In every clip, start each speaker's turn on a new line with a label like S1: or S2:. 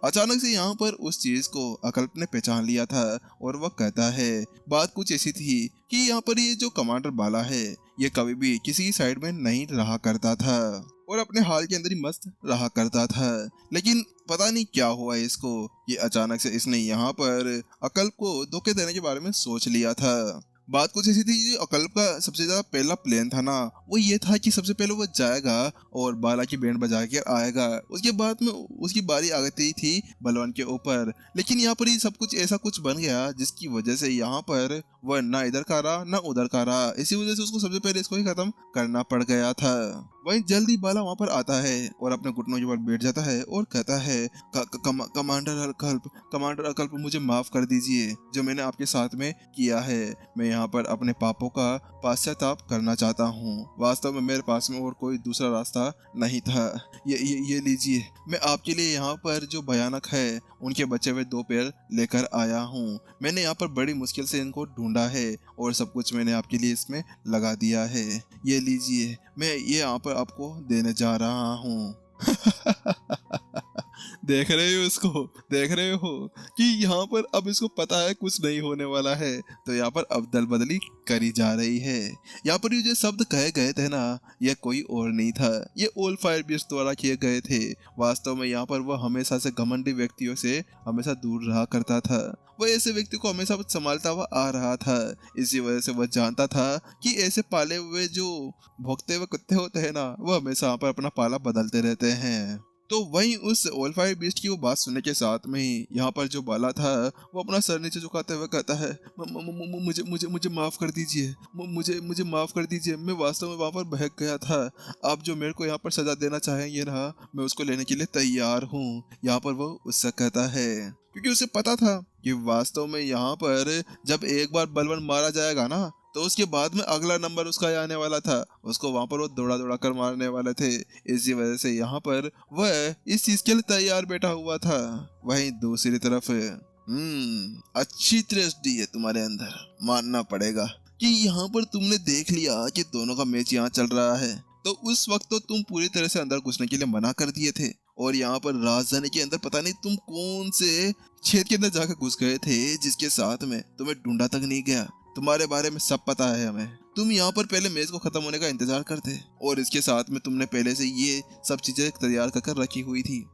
S1: अचानक से यहाँ पर उस चीज को अकल्प ने पहचान लिया था और वह कहता है, बात कुछ ऐसी थी कि यहाँ पर ये जो कमांडर बाला है ये कभी भी किसी की साइड में नहीं रहा करता था और अपने हाल के अंदर ही मस्त रहा करता था। लेकिन पता नहीं क्या हुआ इसको, ये अचानक से इसने यहाँ पर अकल्प को धोखे देने के बारे में सोच लिया था। बात कुछ ऐसी थी, जो अकल्प का सबसे ज्यादा पहला प्लान था ना, वो ये था कि सबसे पहले वो जाएगा और बाला की बैंड बजा कर आएगा। उसके बाद में उसकी बारी आ गई थी बलवान के ऊपर। लेकिन यहाँ पर ही सब कुछ ऐसा कुछ बन गया जिसकी वजह से यहाँ पर वह ना इधर का रहा ना उधर का रहा। इसी वजह से उसको सबसे पहले इसको ही खत्म करना पड़ गया था। वहीं जल्दी बाला वहां पर आता है और अपने घुटनों के ऊपर बैठ जाता है और कहता है, कमांडर अकल्प मुझे माफ कर दीजिए जो मैंने आपके साथ में किया है। मैं यहाँ पर अपने पापों का पश्चाताप करना चाहता हूँ। वास्तव में मेरे पास में और कोई दूसरा रास्ता नहीं था। ये लीजिए, मैं आपके लिए यहाँ पर जो भयानक है उनके बचे हुए 2 पैर लेकर आया हूँ। मैंने यहाँ पर बड़ी मुश्किल से इनको ढूंढा है और सब कुछ मैंने आपके लिए इसमें लगा दिया है। ये लीजिए, मैं ये यहाँ पर आपको देने जा रहा हूँ। देख रहे हो उसको, देख रहे हो कि यहाँ पर अब इसको पता है कुछ नहीं होने वाला है, तो यहाँ पर अदल बदली करी जा रही है। यहाँ पर ये जो शब्द कहे गए थे ना, यह कोई और नहीं था, ये ओल फायर बीस्ट द्वारा किए गए थे। वास्तव में यहाँ पर वह हमेशा से घमंडी व्यक्तियों से हमेशा दूर रहा करता था। वह ऐसे व्यक्ति को हमेशा संभालता हुआ आ रहा था। इसी वजह से वह जानता था कि ऐसे पाले हुए जो भौंकते हुए कुत्ते होते हैं ना, वह हमेशा यहाँ पर अपना पाला बदलते रहते हैं। तो वहीं उस ओल फायर बीस्ट की वो बात सुनने के साथ में ही यहाँ पर जो बाला था वो अपना सर नीचे झुकाते हुए कहता है, मुझे मुझे मुझे माफ कर दीजिए, मुझे माफ कर दीजिए। मैं वास्तव में वहाँ पर बहक गया था। आप जो मेरे को यहाँ पर सजा देना चाहेंगे ना, मैं उसको लेने के लिए तैयार हूँ। यहाँ पर वो उससे कहता है, क्योंकि उसे पता था कि वास्तव में यहाँ पर जब एक बार बलवन मारा जाएगा ना, तो उसके बाद में अगला नंबर उसका आने वाला था। उसको वहां पर वो दौड़ा दौड़ा कर मारने वाले थे। इसी वजह से यहाँ पर वह इस चीज के लिए तैयार बैठा हुआ था। वहीं दूसरी तरफ अच्छी दृष्टि है तुम्हारे अंदर, मानना पड़ेगा कि यहाँ पर तुमने देख लिया कि दोनों का मैच यहाँ चल रहा है। तो उस वक्त तो तुम पूरी तरह से अंदर घुसने के लिए मना कर दिए थे और यहाँ पर राजधानी के अंदर पता नहीं तुम कौन से छेद के अंदर जाकर घुस गए थे जिसके साथ में तुम्हें ढूंढा तक नहीं गया। तुम्हारे बारे में सब पता है हमें। तुम यहाँ पर पहले मैच को खत्म होने का इंतजार करते और इसके साथ में तुमने पहले से ये सब चीजें तैयार कर रखी हुई थी।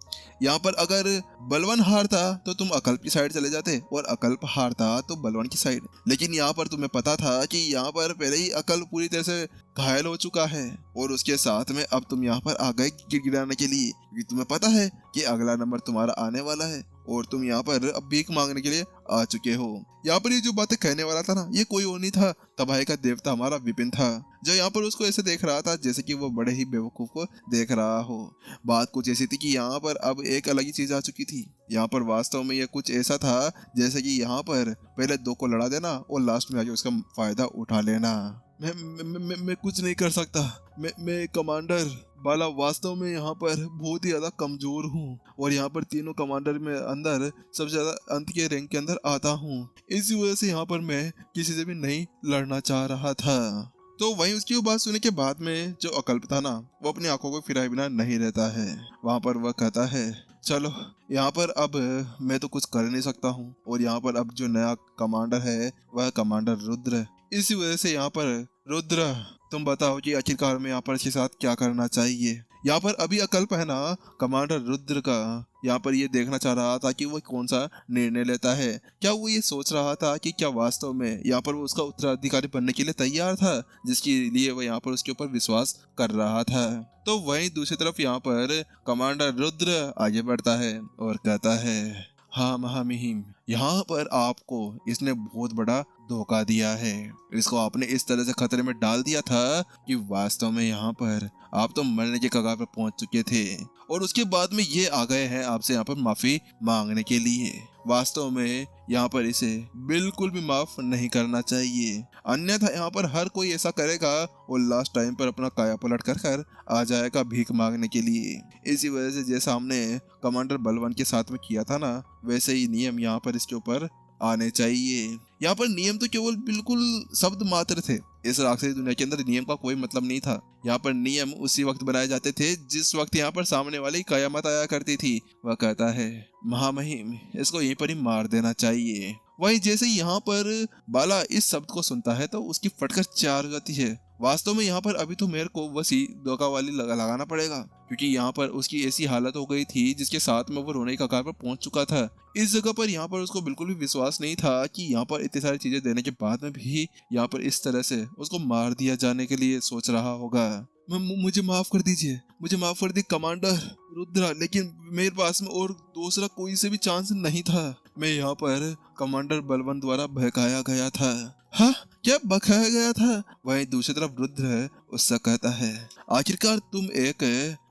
S1: यहाँ पर अगर बलवान हारता तो तुम अकल्प की साइड चले जाते और अकल्प हारता तो बलवान की साइड। लेकिन यहाँ पर तुम्हें पता था कि यहाँ पर पहले ही अकल्प पूरी तरह से घायल हो चुका है और उसके साथ में अब तुम यहाँ पर आ गए गिड़गिड़ाने के लिए, क्योंकि तुम्हें पता है कि अगला नंबर तुम्हारा आने वाला है और तुम यहाँ पर अब भीख मांगने के लिए आ चुके हो। यहाँ पर ये जो बातें कहने वाला था ना, ये कोई और नहीं था, तबाही का देवता हमारा विपिन था, जो यहाँ पर उसको ऐसे देख रहा था जैसे कि वो बड़े ही बेवकूफ को देख रहा हो। बात कुछ ऐसी थी कि यहाँ पर अब एक अलग ही चीज आ चुकी थी। यहाँ पर वास्तव में ये कुछ ऐसा था जैसे कि यहाँ पर पहले 2 को लड़ा देना और लास्ट में आके उसका फायदा उठा लेना। मैं कुछ नहीं कर सकता। मैं कमांडर बाला वास्तव में यहाँ पर बहुत ही ज्यादा कमजोर हूँ और यहाँ पर तीनों कमांडर में अंदर सबसे ज्यादा अंत के रैंक के अंदर आता हूँ। इसी वजह से यहाँ पर मैं किसी से भी नहीं लड़ना चाह रहा था। तो वहीं उसकी वो बात सुनने के बाद में जो अकल्प था ना, वो अपनी आंखों को फिराए बिना नहीं रहता है। वहां पर वह कहता है, चलो यहाँ पर अब मैं तो कुछ कर नहीं सकता हूँ और यहाँ पर अब जो नया कमांडर है वह कमांडर रुद्र। इसी वजह से यहाँ पर रुद्र तुम बताओ कि आखिरकार में यहाँ पर इसके साथ क्या करना चाहिए। यहाँ पर अभी अकल्प है ना, कमांडर रुद्र का यहाँ पर ये देखना चाह रहा था कि वो कौन सा निर्णय लेता है। क्या वो ये सोच रहा था कि क्या वास्तव में यहाँ पर वो उसका उत्तराधिकारी बनने के लिए तैयार था, जिसके लिए वो यहाँ पर उसके ऊपर विश्वास कर रहा था। तो वहीं दूसरी तरफ यहाँ पर कमांडर रुद्र आगे बढ़ता है और कहता है, हाँ महामहिम, यहाँ पर आपको इसने बहुत बड़ा धोखा दिया है। इसको आपने इस तरह से खतरे में डाल दिया था कि वास्तव में यहाँ पर आप तो मरने के कगार पर पहुंच चुके थे और उसके बाद में ये आ गए हैं आपसे यहाँ पर माफी मांगने के लिए। वास्तव में यहाँ पर इसे बिल्कुल भी माफ नहीं करना चाहिए, अन्यथा यहाँ पर हर कोई ऐसा करेगा और लास्ट टाइम पर अपना काया पलट कर आ जाएगा भीख मांगने के लिए। इसी वजह से जैसा हमने कमांडर बलवान के साथ में किया था ना, वैसे ही नियम यहाँ पर इसके ऊपर आने चाहिए। यहाँ पर नियम तो केवल बिल्कुल शब्द मात्र थे। इस राक्षसी दुनिया के अंदर नियम का कोई मतलब नहीं था। यहाँ पर नियम उसी वक्त बनाए जाते थे जिस वक्त यहाँ पर सामने वाली कयामत आया करती थी। वह कहता है, महामहिम, इसको यहीं पर ही मार देना चाहिए। वही जैसे यहाँ पर बाला इस शब्द को सुनता है तो उसकी फटकर चार हो जाती है। वास्तव में यहाँ पर अभी तो मेरे को वसी धोखा वाली लगाना पड़ेगा, क्योंकि यहाँ पर उसकी ऐसी हालत हो गई थी जिसके साथ में वो रोने की कगार पर पहुंच चुका था। इस जगह पर यहाँ पर उसको बिल्कुल भी विश्वास नहीं था कि यहाँ पर इतनी सारी चीजें देने के बाद में भी यहाँ पर इस तरह से उसको मार दिया जाने के लिए सोच रहा होगा। मुझे माफ कर दीजिए, मुझे माफ कर दी कमांडर रुद्रा, लेकिन मेरे पास में और दूसरा कोई से भी चांस नहीं था। मैं यहाँ पर कमांडर बलवंत द्वारा बहकाया गया था। हाँ, क्या बकाया गया था? वहीं दूसरी तरफ रुद्र उससे कहता है, आखिरकार तुम एक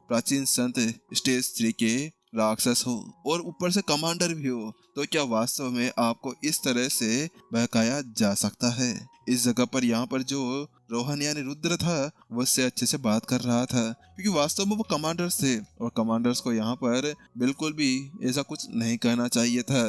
S1: प्राचीन संत स्टेज 3 के राक्षस हो और ऊपर से कमांडर भी हो, तो क्या वास्तव में आपको इस तरह से बहकाया जा सकता है? इस जगह पर यहाँ पर जो रोहन यानी रुद्र था वो उससे अच्छे से बात कर रहा था, क्योंकि वास्तव में वो कमांडर्स थे और कमांडर्स को यहाँ पर बिल्कुल भी ऐसा कुछ नहीं कहना चाहिए था।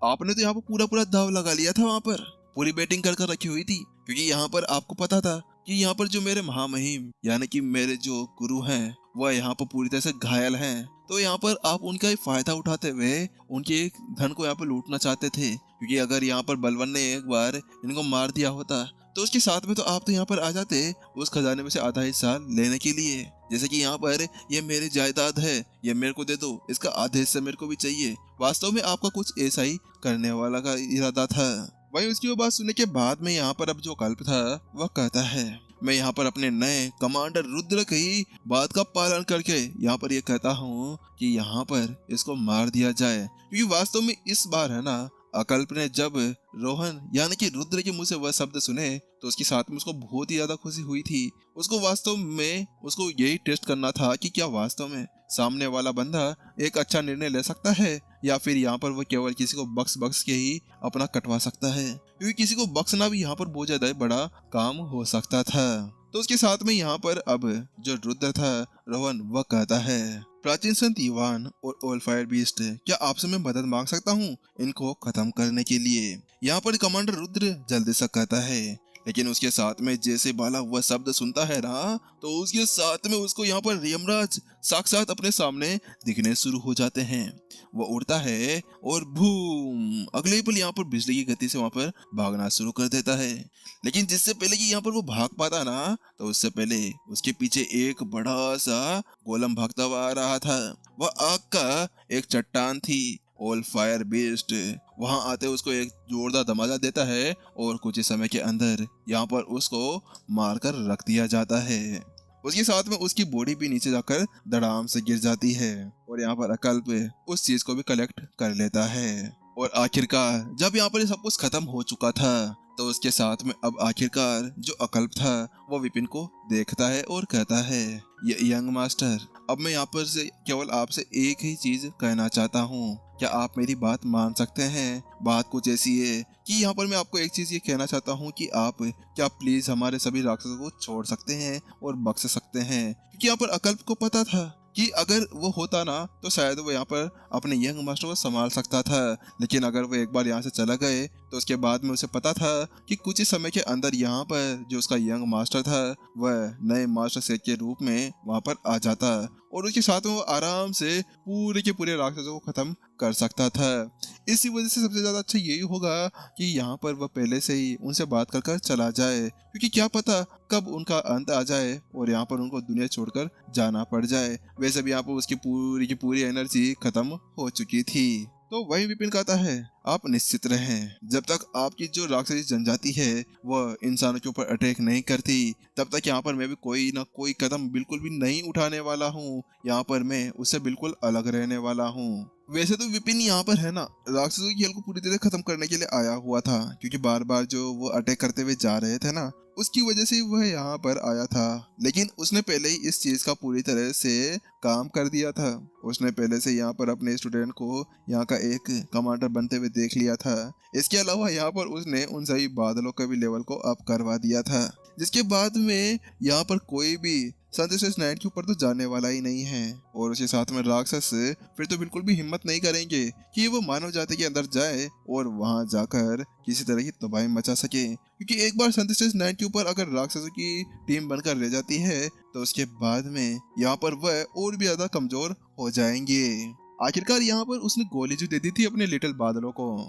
S1: आपने तो यहाँ पर पूरा दाव लगा लिया था, वहाँ पर पूरी बैटिंग कर रखी हुई थी, क्योंकि यहाँ पर आपको पता था कि यहाँ पर जो मेरे महामहिम यानी कि मेरे जो गुरु हैं वह यहाँ पर पूरी तरह से घायल हैं। तो यहाँ पर आप उनका ही फायदा उठाते हुए उनके धन को यहाँ पर लूटना चाहते थे, क्योंकि अगर यहाँ पर बलवन ने एक बार इनको मार दिया होता तो उसके साथ में तो आप तो यहाँ पर आ जाते उस खजाने में से आधा हिस्सा लेने के लिए। जैसे कि यहाँ पर ये मेरी जायदाद है, ये मेरे को दे दो, इसका आधा हिस्सा मेरे को भी चाहिए। वास्तव में आपका कुछ ऐसा ही करने वाला का इरादा था। वही उसकी वो बात सुनने के बाद में यहाँ पर अब जो कल्प था वह कहता है, मैं यहाँ पर अपने नए कमांडर रुद्र की बात का पालन करके यहाँ पर ये कहता हूँ कि यहाँ पर इसको मार दिया जाए, क्योंकि वास्तव में इस बार है ना अकल्प ने जब रोहन यानी कि रुद्र के मुंह से वह शब्द सुने तो उसके साथ में उसको बहुत ही ज्यादा खुशी हुई थी। उसको वास्तव में उसको यही टेस्ट करना था कि क्या वास्तव में सामने वाला बंदा एक अच्छा निर्णय ले सकता है या फिर यहाँ पर वो केवल किसी को बख्श के ही अपना कटवा सकता है, क्योंकि किसी को बख्शना भी यहाँ पर बहुत ज्यादा बड़ा काम हो सकता था। तो उसके साथ में यहाँ पर अब जो रुद्र था रोहन वह कहता है, प्राचीन संत इवान और ऑल फायर बीस्ट, क्या आपसे मैं मदद मांग सकता हूँ इनको खत्म करने के लिए? यहाँ पर कमांडर रुद्र जल्दी से कहता है, लेकिन उसके साथ में जैसे बाला वह शब्द सुनता है ना तो उसके साथ में उसको यहाँ पर यमराज साक्षात अपने सामने दिखने शुरू हो जाते हैं। वो उड़ता है और बूम, अगले ही पल यहाँ पर बिजली की गति से वहां पर भागना शुरू कर देता है। लेकिन जिससे पहले कि यहाँ पर वो भाग पाता ना तो उससे पहले उसके पीछे एक बड़ा सा गोलम भागता हुआ आ रहा था। वह आग का एक चट्टान थी। ऑल फायर बीस्ट वहां आते उसको एक जोरदार धमाका देता है और कुछ ही समय के अंदर यहाँ पर उसको मारकर रख दिया जाता है। उसके साथ में उसकी बॉडी भी नीचे जाकर धड़ाम से गिर जाती है और यहाँ पर अकल्प उस चीज को भी कलेक्ट कर लेता है। और आखिरकार जब यहाँ पर ये सब कुछ खत्म हो चुका था तो उसके साथ में अब आखिरकार जो अकल्प था वो विपिन को देखता है और कहता है, ये यंग मास्टर, अब मैं यहाँ पर से केवल आपसे एक ही चीज कहना चाहता हूँ, क्या आप मेरी बात मान सकते हैं? बात कुछ ऐसी है कि यहाँ पर मैं आपको एक चीज ये कहना चाहता हूँ कि आप क्या प्लीज हमारे सभी राक्षसों को छोड़ सकते हैं और बख्श सकते हैं, क्योंकि यहाँ पर अकल्प को पता था कि अगर वो होता ना तो शायद वो यहाँ पर अपने यंग मास्टर को संभाल सकता था। लेकिन अगर वो एक बार यहाँ से चला गए तो उसके बाद में उसे पता था कि कुछ ही समय के अंदर यहाँ पर जो उसका यंग मास्टर था वह नए मास्टर सेठ के रूप में वहाँ पर आ जाता और उसके साथ में वो आराम से पूरे के पूरे राक्षसों को खत्म कर सकता था। इसी वजह से सबसे ज्यादा अच्छा यही होगा कि यहाँ पर वह पहले से ही उनसे बात कर चला जाए, क्योंकि क्या पता कब उनका अंत आ जाए और यहाँ पर उनको दुनिया छोड़कर जाना पड़ जाए। वैसे भी यहाँ पर उसकी पूरी की पूरी एनर्जी खत्म हो चुकी थी। तो वही विपिन कहता है, आप निश्चित रहें, जब तक आपकी जो राक्षसी जनजाति है वह इंसानों के ऊपर अटैक नहीं करती तब तक यहाँ पर मैं भी कोई ना कोई कदम बिल्कुल भी नहीं उठाने वाला हूँ। यहाँ पर मैं उससे बिल्कुल अलग रहने वाला हूँ। वैसे तो विपिन यहाँ पर है ना राक्षसों की खेल को पूरी तरह खत्म करने के लिए आया हुआ था, क्योंकि बार बार जो वो अटैक करते हुए जा रहे थे ना उसकी वजह से वह यहाँ पर आया था। लेकिन उसने पहले ही इस चीज का पूरी तरह से काम कर दिया था। उसने पहले से यहाँ पर अपने स्टूडेंट को यहाँ का एक कमांडर बनते हुए देख लिया था। इसके अलावा यहाँ पर उसने उन सभी बादलों के भी लेवल को अप करवा दिया था, जिसके बाद में यहाँ पर कोई भी संदेश नाइट के ऊपर तो जाने वाला ही नहीं है। और उसके साथ में राक्षस फिर तो बिल्कुल भी हिम्मत नहीं करेंगे कि वो मानव जाति के अंदर जाए और वहां जाकर किसी तरह की तबाही मचा सके, क्योंकि एक बार संदेश नाइट के ऊपर अगर राक्षसों की टीम बनकर रह जाती है तो उसके बाद में यहाँ पर वह और भी ज्यादा कमजोर हो जाएंगे। आखिरकार यहाँ पर उसने गोली जो दे दी थी अपने लिटिल बादलों को,